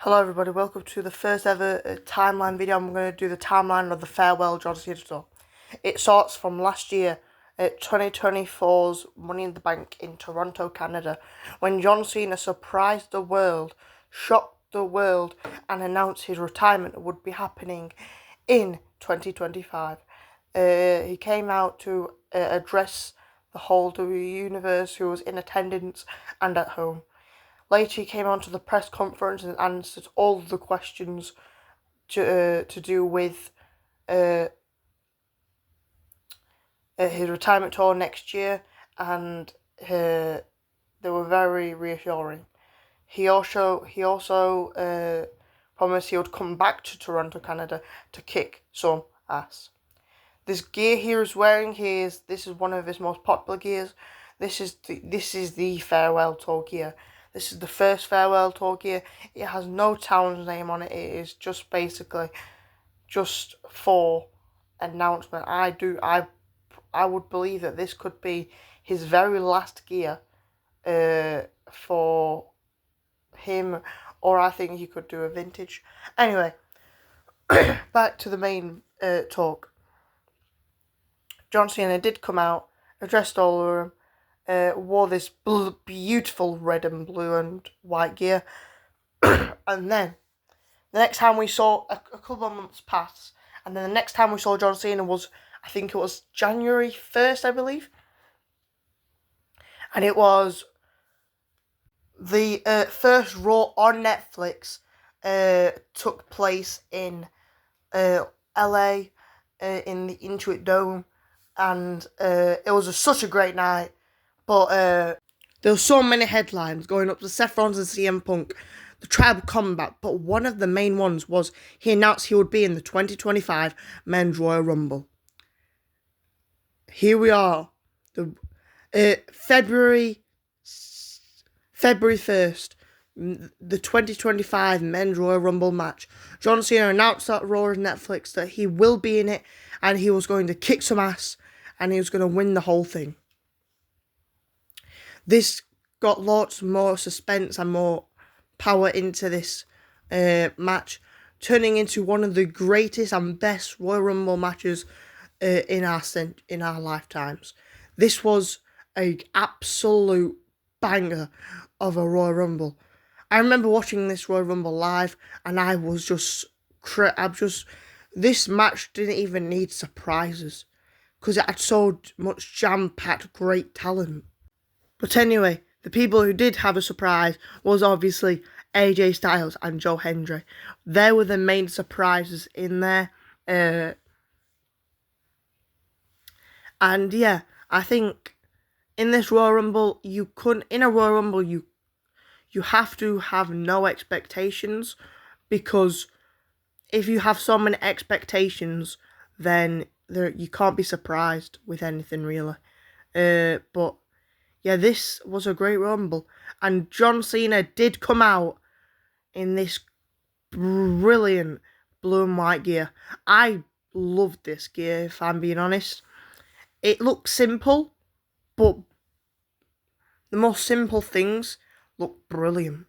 Hello everybody, welcome to the first ever timeline video. I'm going to do the timeline of the farewell John Cena tour. It starts from last year, 2024's Money in the Bank in Toronto, Canada, when John Cena surprised the world, shocked the world, and announced his retirement would be happening in 2025. He came out to address the whole WWE universe who was in attendance and at home. Later, he came onto the press conference and answered all the questions to do with his retirement tour next year, and they were very reassuring. He also promised he would come back to Toronto, Canada, to kick some ass. This gear he is wearing this is one of his most popular gears. This is the farewell tour gear. This is the first farewell tour gear. It has no town's name on it. It is just basically just for announcement. I would believe that this could be his very last gear for him, or I think he could do a vintage. Anyway, back to the main talk. John Cena did come out, addressed all of them. Wore this beautiful red and blue and white gear. And then, the next time we saw, a couple of months pass, and then the next time we saw John Cena was, I think it was January 1st, I believe. And it was the first Raw on Netflix took place in LA, in the Intuit Dome, and it was such a great night. But there were so many headlines going up to Seth Rollins and CM Punk, the Tribal Combat. But one of the main ones was he announced he would be in the 2025 Men's Royal Rumble. Here we are, the February 1st, the 2025 Men's Royal Rumble match. John Cena announced at Raw and Netflix that he will be in it, and he was going to kick some ass, and he was going to win the whole thing. This got lots more suspense and more power into this match, turning into one of the greatest and best Royal Rumble matches in our lifetimes. This was an absolute banger of a Royal Rumble. I remember watching this Royal Rumble live, and I was this match didn't even need surprises because it had so much jam-packed great talent. But anyway, the people who did have a surprise was obviously AJ Styles and Joe Hendry. They were the main surprises in there. And yeah, I think in this Royal Rumble, you have to have no expectations, because if you have so many expectations, then you can't be surprised with anything really. But yeah, this was a great Rumble, and John Cena did come out in this brilliant blue and white gear. I loved this gear, if I'm being honest. It looks simple, but the most simple things look brilliant.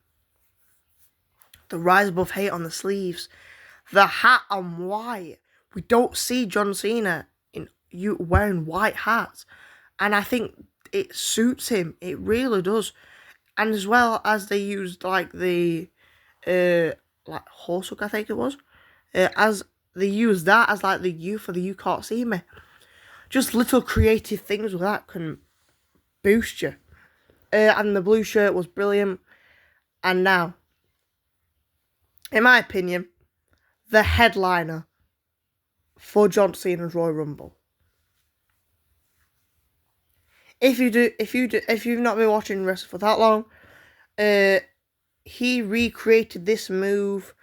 The Rise Above Hate on the sleeves, the hat on white. We don't see John Cena wearing white hats, and I think it suits him. It really does. And as well as they used the horse hook, I think it was, as they used that as the U for the You Can't See Me. Just little creative things with that can boost you. And the blue shirt was brilliant. And now, in my opinion, the headliner for John Cena's Royal Rumble. If you've not been watching wrestling for that long, he recreated this move.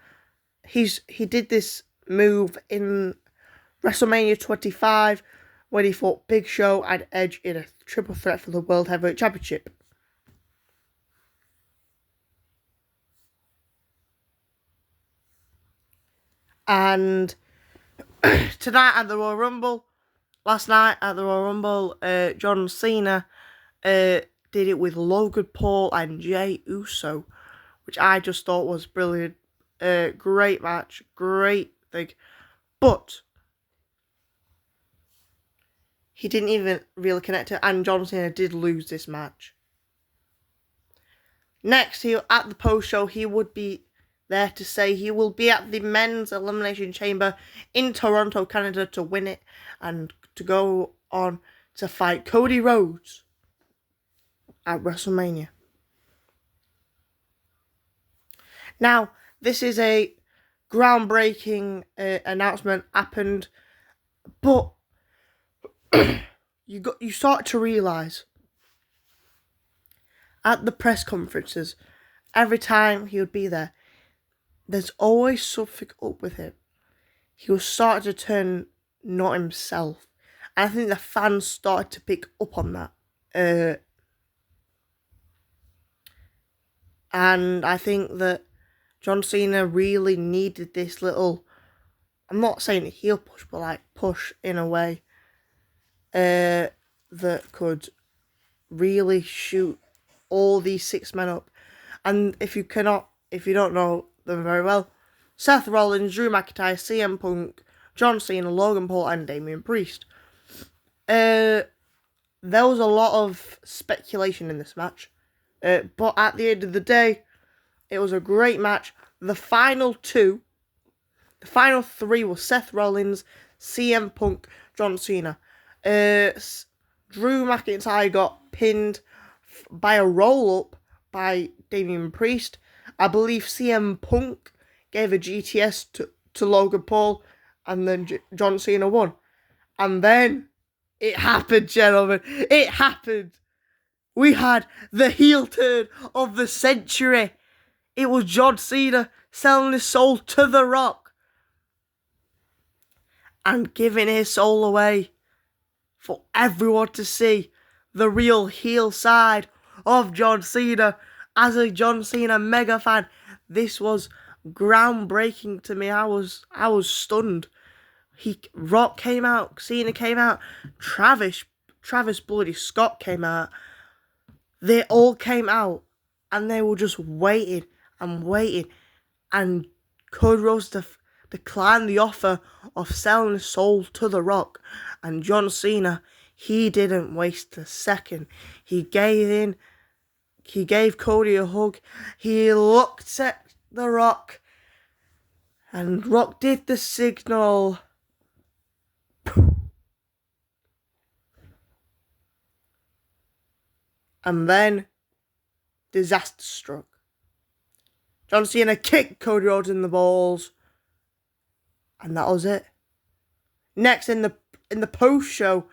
He did this move in WrestleMania 25 when he fought Big Show and Edge in a triple threat for the World Heavyweight Championship. And tonight at the Royal Rumble, last night at the Royal Rumble, John Cena did it with Logan Paul and Jey Uso, which I just thought was brilliant. Great match, great thing. But he didn't even really connect it, and John Cena did lose this match. Next, at the post-show, he would be there to say he will be at the Men's Elimination Chamber in Toronto, Canada to win it and to go on to fight Cody Rhodes at WrestleMania. Now, this is a groundbreaking announcement happened, but you start to realise at the press conferences, every time he would be there, there's always something up with him. He was starting to turn not himself. And I think the fans started to pick up on that. And I think that John Cena really needed this little, I'm not saying a heel push, but like push in a way that could really shoot all these 6 men up. And if you don't know them very well, Seth Rollins, Drew McIntyre, CM Punk, John Cena, Logan Paul, and Damian Priest. There was a lot of speculation in this match, but at the end of the day, it was a great match. The final 3 was Seth Rollins, CM Punk, John Cena. Drew McIntyre got pinned by a roll-up by Damian Priest. I believe CM Punk gave a GTS to Logan Paul, and then John Cena won. And then it happened, gentlemen. It happened. We had the heel turn of the century. It was John Cena selling his soul to The Rock and giving his soul away for everyone to see the real heel side of John Cena. As a John Cena mega fan, this was groundbreaking to me. I was stunned. Rock came out, Cena came out, Travis Bloody Scott came out. They all came out, and they were just waiting and waiting. And Cody Rhodes declined the offer of selling his soul to The Rock, and John Cena, he didn't waste a second. He gave in. He gave Cody a hug. He looked at The Rock, and Rock did the signal. And then disaster struck. John Cena kicked Cody Rhodes in the balls, and that was it. Next, in the post show,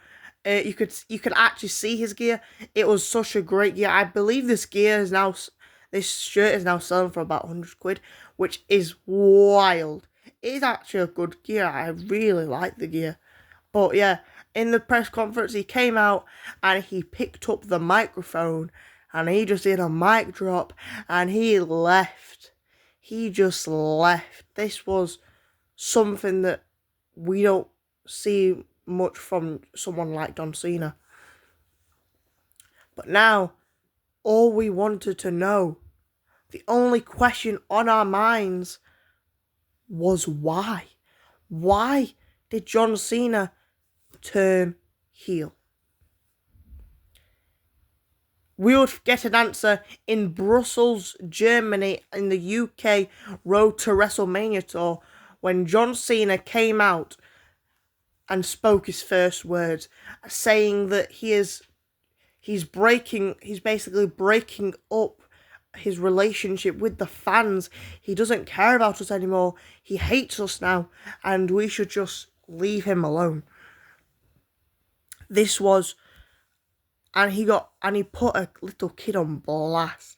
you could actually see his gear. It was such a great gear. I believe this shirt is now selling for about £100, which is wild. It is actually a good gear. I really like the gear. But yeah, in the press conference, he came out and he picked up the microphone and he just did a mic drop and he left. He just left. This was something that we don't see much from someone like John Cena. But now, all we wanted to know, the only question on our minds was why? Why did John Cena turn heel? We would get an answer in Brussels, Germany, in the UK Road to WrestleMania tour when John Cena came out and spoke his first words, saying that he's basically breaking up his relationship with the fans. He doesn't care about us anymore. He hates us now, and we should just leave him alone. This was, and he put a little kid on blast.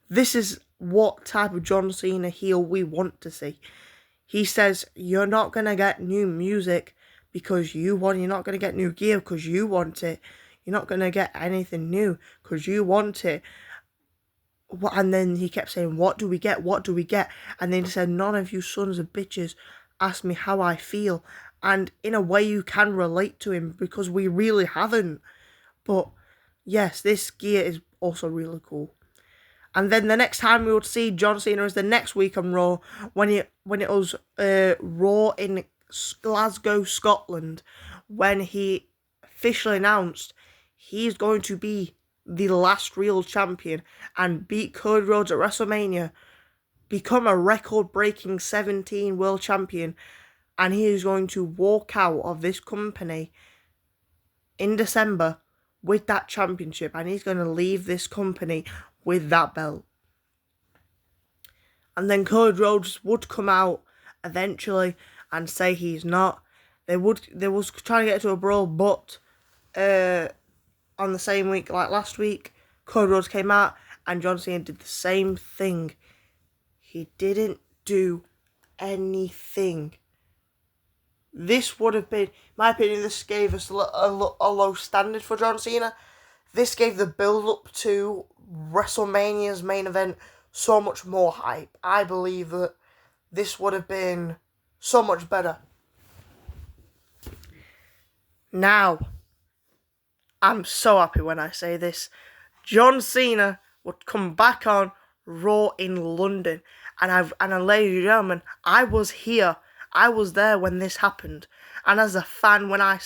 This is what type of John Cena heel we want to see. He says, you're not going to get new music because you want, you're not going to get new gear because you want it. You're not going to get anything new because you want it. And then he kept saying, what do we get? What do we get? And then he said, none of you sons of bitches ask me how I feel. And in a way you can relate to him because we really haven't. But yes, this gear is also really cool. And then the next time we would see John Cena is the next week on Raw, when it was Raw in Glasgow, Scotland, when he officially announced he's going to be the last real champion and beat Cody Rhodes at WrestleMania, become a record-breaking 17 world champion, and he is going to walk out of this company in December with that championship, and he's going to leave this company with that belt. And then Cody Rhodes would come out eventually and say he's not. They was trying to get to a brawl, but on the same week, like last week, Cody Rhodes came out and John Cena did the same thing. He didn't do anything. This would have been, in my opinion, this gave us a low standard for John Cena. This gave the build-up to WrestleMania's main event so much more hype. I believe that this would have been so much better. Now, I'm so happy when I say this. John Cena would come back on Raw in London. And ladies and gentlemen, I was here. I was there when this happened. And as a fan, when I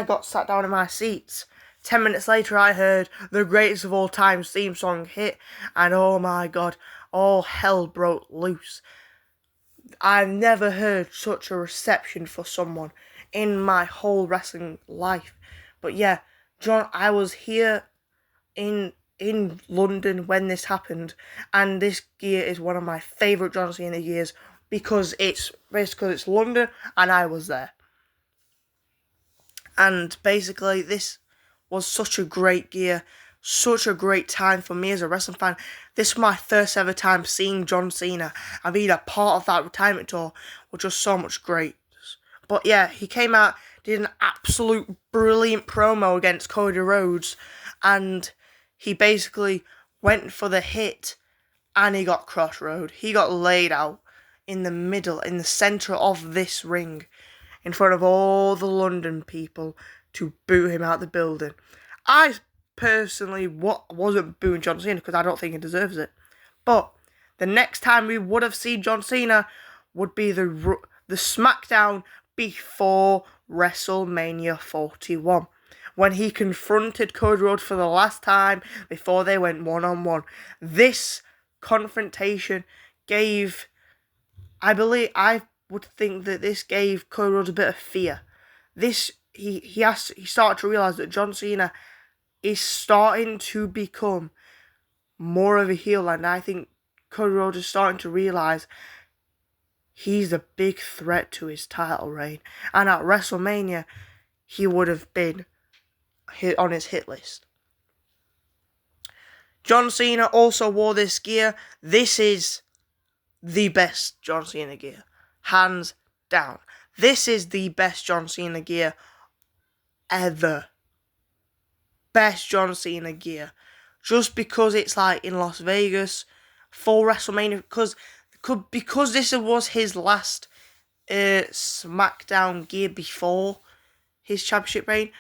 got sat down in my seats, 10 minutes later I heard the greatest of all time theme song hit, and oh my god, all hell broke loose. I've never heard such a reception for someone in my whole wrestling life. But yeah, John, I was here in London when this happened, and this gear is one of my favourite John Cena gears because it's London and I was there. And basically this was such a great gear, such a great time for me as a wrestling fan. This was my first ever time seeing John Cena and being a part of that retirement tour, which was so much great. But yeah, he came out, did an absolute brilliant promo against Cody Rhodes, and he basically went for the hit and he got crossroad. He got laid out in the middle, in the centre of this ring, in front of all the London people to boo him out the building. I personally wasn't booing John Cena because I don't think he deserves it. But the next time we would have seen John Cena would be the SmackDown before WrestleMania 41, when he confronted Cody Rhodes for the last time before they went one-on-one. This confrontation gave, I would think that this gave Cody Rhodes a bit of fear. He started to realise that John Cena is starting to become more of a heel, and I think Cody Rhodes is starting to realise he's a big threat to his title reign. And at WrestleMania, he would have been on his hit list. John Cena also wore this gear. This is the best John Cena gear, hands down. This is the best John Cena gear ever. Best John Cena gear. Just because it's like in Las Vegas for WrestleMania, because this was his last SmackDown gear before his championship reign.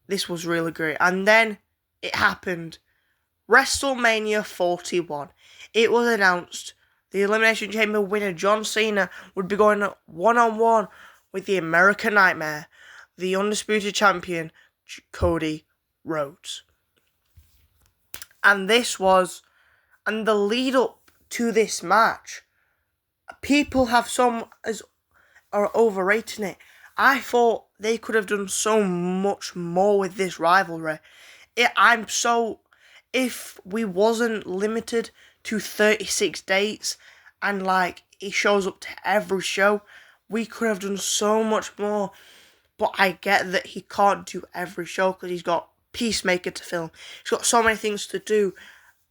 This was really great. And then it happened. WrestleMania 41. It was announced the Elimination Chamber winner John Cena would be going one-on-one with the American Nightmare, the undisputed champion Cody Rhodes. And the lead up to this match, people are overrating it. I thought they could have done so much more with this rivalry. If we wasn't limited to 36 dates and like he shows up to every show, we could have done so much more. But I get that he can't do every show because he's got Peacemaker to film. He's got so many things to do,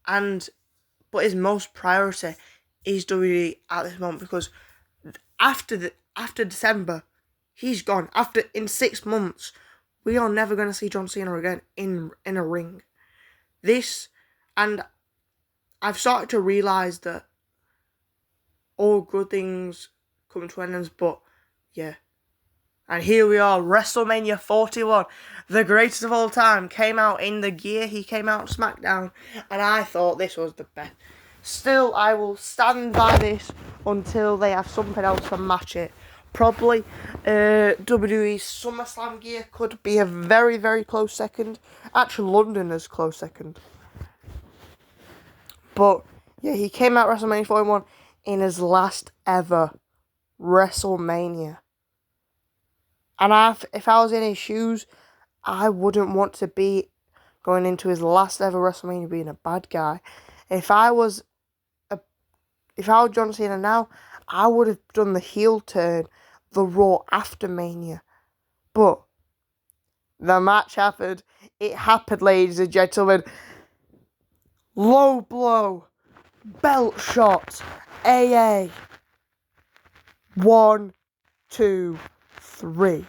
but his most priority is WWE at this moment, because after December, he's gone. In 6 months, we are never going to see John Cena again in a ring. And I've started to realise that all good things come to an end, but yeah, And here we are, WrestleMania 41, the greatest of all time, came out in the gear he came out on SmackDown, and I thought this was the best. Still, I will stand by this until they have something else to match it. Probably WWE's SummerSlam gear could be a very, very close second. Actually, London's close second. But, yeah, he came out WrestleMania 41 in his last ever WrestleMania. And if I was in his shoes, I wouldn't want to be going into his last ever WrestleMania being a bad guy. If I was John Cena now, I would have done the heel turn, the Raw after Mania. But the match happened. It happened, ladies and gentlemen. Low blow, belt shot, AA. 1, 2, 3.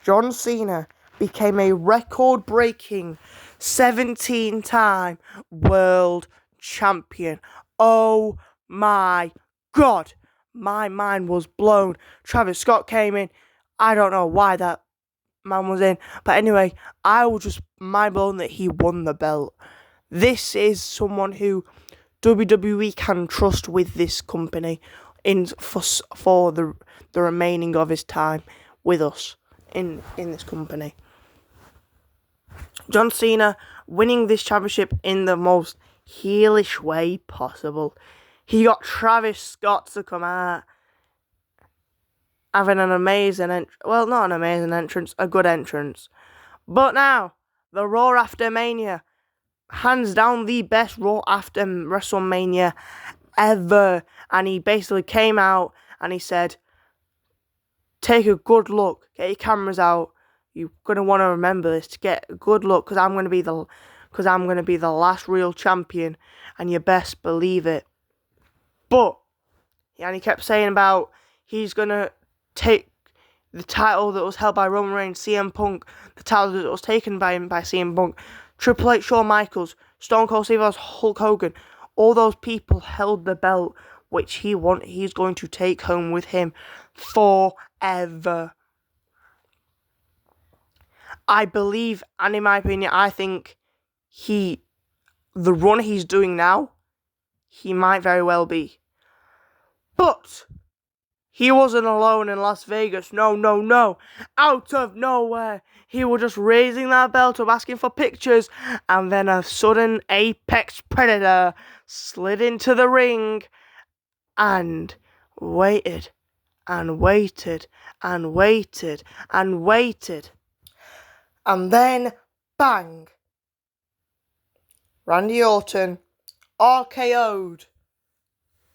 John Cena became a record-breaking 17-time world champion. Oh my God. My mind was blown. Travis Scott came in. I don't know why that man was in. But anyway, I was just mind blown that he won the belt. This is someone who WWE can trust with this company for the remaining of his time with us in this company. John Cena winning this championship in the most heelish way possible. He got Travis Scott to come out, having an amazing not an amazing entrance, a good entrance. But now, the Raw after Mania, hands down the best Raw after WrestleMania ever. And he basically came out and he said, take a good look, get your cameras out. You're going to want to remember this to get a good look, because I'm going to be the last real champion, and you best believe it. But, and he kept saying about he's going to take the title that was held by Roman Reigns, CM Punk, the title that was taken by CM Punk, Triple H, Shawn Michaels, Stone Cold Steve Austin, Hulk Hogan. All those people held the belt, which he's going to take home with him forever. I believe, and in my opinion, I think the run he's doing now, he might very well be. But he wasn't alone in Las Vegas. No. Out of nowhere, he was just raising that belt up, asking for pictures, and then a sudden apex predator slid into the ring and waited and waited and waited and waited. And then, bang! Randy Orton RKO'd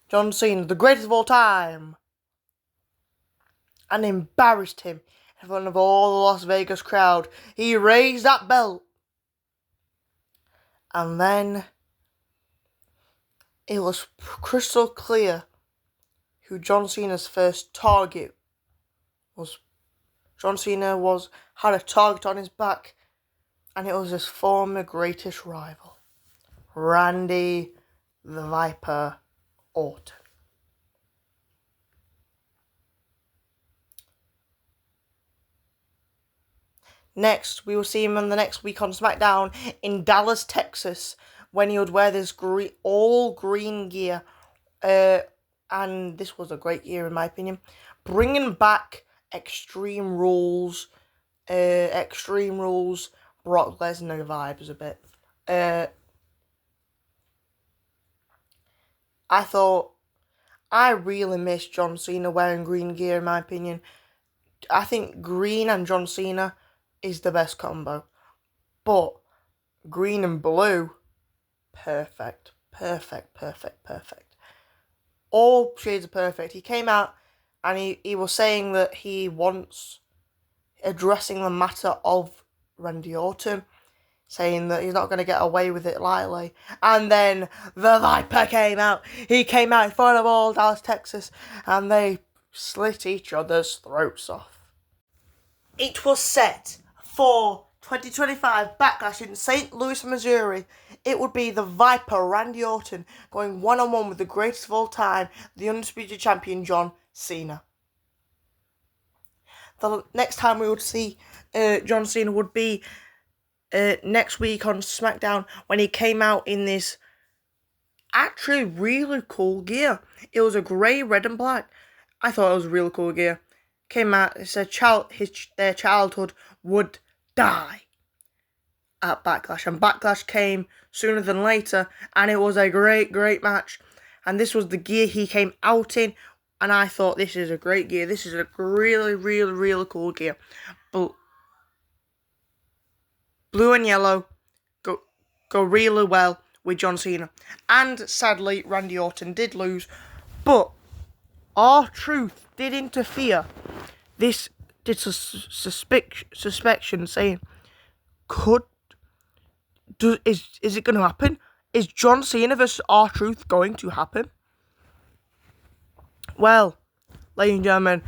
John Cena, the greatest of all time, and embarrassed him in front of all the Las Vegas crowd. He raised that belt. And then it was crystal clear who John Cena's first target was. John Cena had a target on his back, and it was his former greatest rival, Randy the Viper Orton. Next, we will see him in the next week on SmackDown in Dallas, Texas, when he would wear this all green gear. And this was a great year, in my opinion. Bringing back Extreme Rules, Brock Lesnar vibes a bit. I really miss John Cena wearing green gear, in my opinion. I think green and John Cena is the best combo. But green and blue, perfect. All shades of perfect. He came out and he was saying that he wants addressing the matter of Randy Orton, saying that he's not going to get away with it lightly. And then the Viper came out. He came out in front of all Dallas, Texas, and they slit each other's throats off. It was set for 2025 Backlash in St. Louis, Missouri. It would be the Viper, Randy Orton, going one-on-one with the greatest of all time, the undisputed champion, John Cena. the next time we would see John Cena would be next week on SmackDown, when he came out in this actually really cool gear. It was a grey, red and black. I thought it was really cool gear. Came out, it said their childhood would die at Backlash. And Backlash came sooner than later, and it was a great, great match. And this was the gear he came out in, and I thought, this is a great gear. This is a really, really, really cool gear. Blue and yellow go really well with John Cena. And sadly, Randy Orton did lose, but R-Truth did interfere. This did suspicion saying, is it going to happen? Is John Cena versus R-Truth going to happen? Well, ladies and gentlemen,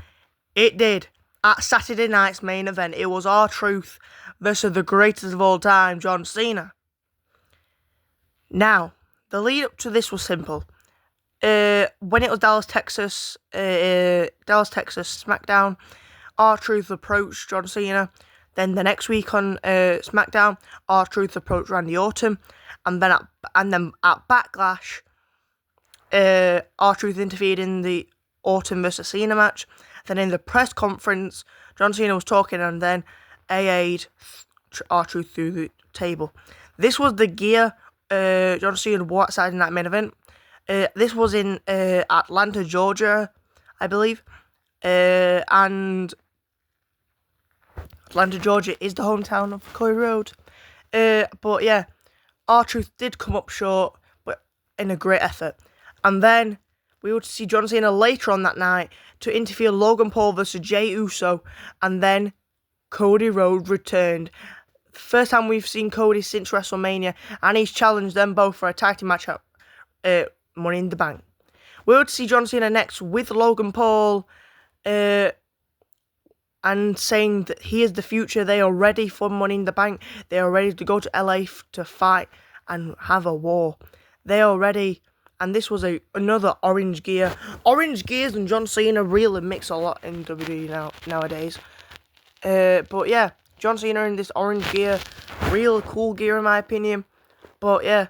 it did. At Saturday night's main event, it was R-Truth versus the greatest of all time, John Cena. Now, the lead up to this was simple. When it was Dallas, Texas SmackDown, R-Truth approached John Cena. Then the next week on SmackDown, R-Truth approached Randy Orton, and then at Backlash, R-Truth interfered in the Orton versus Cena match. Then in the press conference, John Cena was talking, and then AA'd R-Truth through the table. This was the gear John Cena wore outside in that main event. This was in Atlanta, Georgia, I believe. And Atlanta, Georgia is the hometown of Cody Rhodes. But yeah, R-Truth did come up short, but in a great effort. And then we would see John Cena later on that night to interfere Logan Paul versus Jey Uso. And then Cody Rhodes returned. First time we've seen Cody since WrestleMania, and he's challenged them both for a tag team match at Money in the Bank. We would see John Cena next with Logan Paul, and saying that he is the future. They are ready for Money in the Bank. They are ready to go to LA to fight and have a war. They are ready. And this was another orange gear. Orange gears and John Cena really mix a lot in WWE nowadays. But yeah, John Cena in this orange gear, real cool gear in my opinion. But yeah,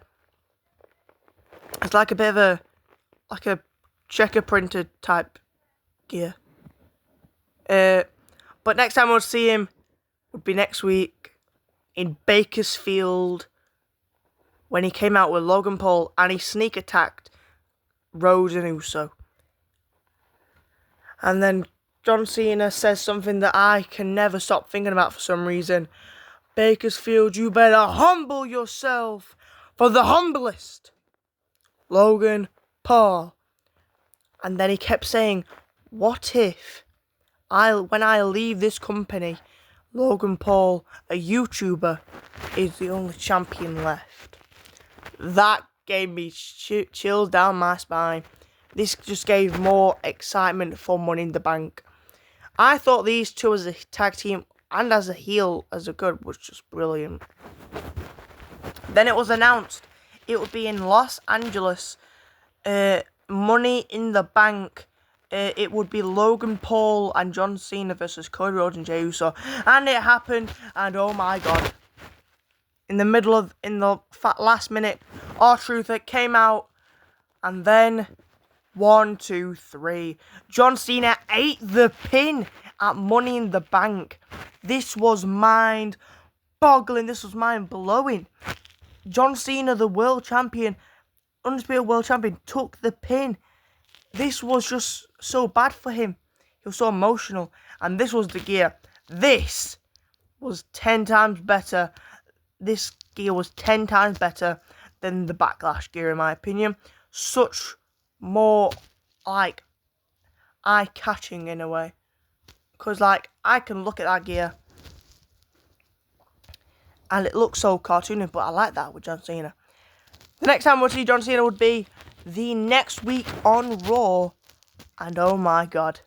it's like a bit of a checker printed type gear. But next time we'll see him would be next week in Bakersfield, when he came out with Logan Paul and he sneak attacked Rhodes and Uso. And then John Cena says something that I can never stop thinking about for some reason. Bakersfield, you better humble yourself for the humblest, Logan Paul. And then he kept saying, what if when I leave this company, Logan Paul, a YouTuber, is the only champion left? That gave me chills down my spine. This just gave more excitement for Money in the Bank. I thought these two as a tag team and as a heel, as a good, was just brilliant. Then it was announced it would be in Los Angeles. Money in the Bank. It would be Logan Paul and John Cena versus Cody Rhodes and Jey Uso. And it happened, and oh my god. In the last minute, R-Truth came out, and then 1, 2, 3. John Cena ate the pin at Money in the Bank. This was mind-boggling. This was mind-blowing. John Cena, the world champion, undisputed world champion, took the pin. This was just so bad for him. He was so emotional. And this was the gear. This was 10 times better. This gear was 10 times better than the Backlash gear, in my opinion. Such more, like, eye-catching in a way. Because, like, I can look at that gear and it looks so cartoony, but I like that with John Cena. The next time we'll see John Cena would be the next week on Raw. And oh my god,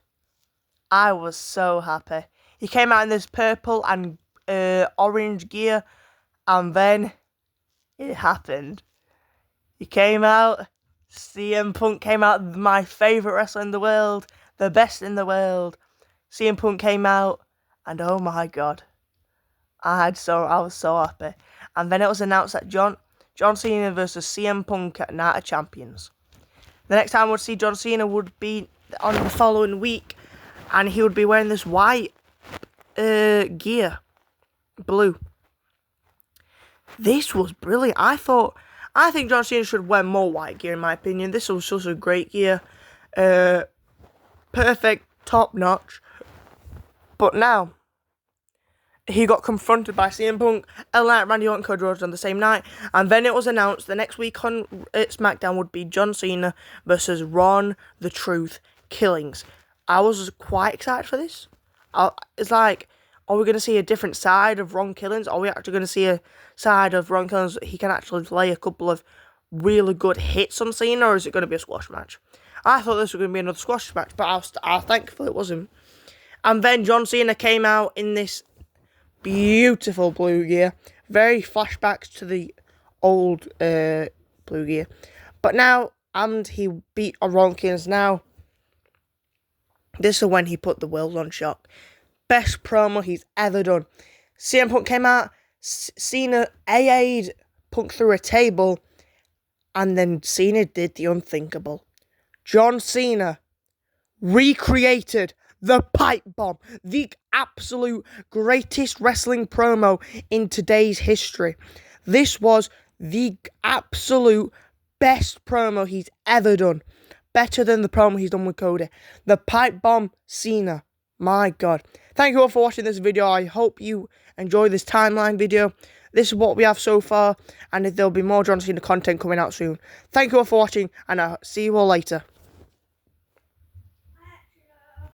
I was so happy. He came out in this purple and orange gear, and then it happened. He came out, CM Punk came out, my favourite wrestler in the world, the best in the world. CM Punk came out, And oh my god, I was so happy. And then it was announced that John Cena versus CM Punk at Night of Champions. The next time we'd see John Cena would be on the following week, and he would be wearing this white gear, blue. This was brilliant. I think John Cena should wear more white gear, in my opinion. This was such a great gear. Perfect, top notch. But now, he got confronted by CM Punk, LA Knight, Randy Orton, Cody Rhodes on the same night. And then it was announced the next week on SmackDown would be John Cena versus Ron the Truth Killings. I was quite excited for this. It's like, are we going to see a different side of Ron Killings? Are we actually going to see a side of Ron Killings that he can actually lay a couple of really good hits on Cena, or is it going to be a squash match? I thought this was going to be another squash match, but I was thankful it wasn't. And then John Cena came out in this beautiful blue gear. Very flashbacks to the old blue gear. But now, and he beat Ron Killings now. This is when he put the world on shock. Best promo he's ever done. CM Punk came out, Cena AA'd Punk through a table, and then Cena did the unthinkable. John Cena recreated the pipe bomb, the absolute greatest wrestling promo in today's history. This was the absolute best promo he's ever done. Better than the promo he's done with Cody. The pipe bomb Cena. My God. Thank you all for watching this video. I hope you enjoy this timeline video. This is what we have so far, and there'll be more John Cena content coming out soon. Thank you all for watching, and I'll see you all later.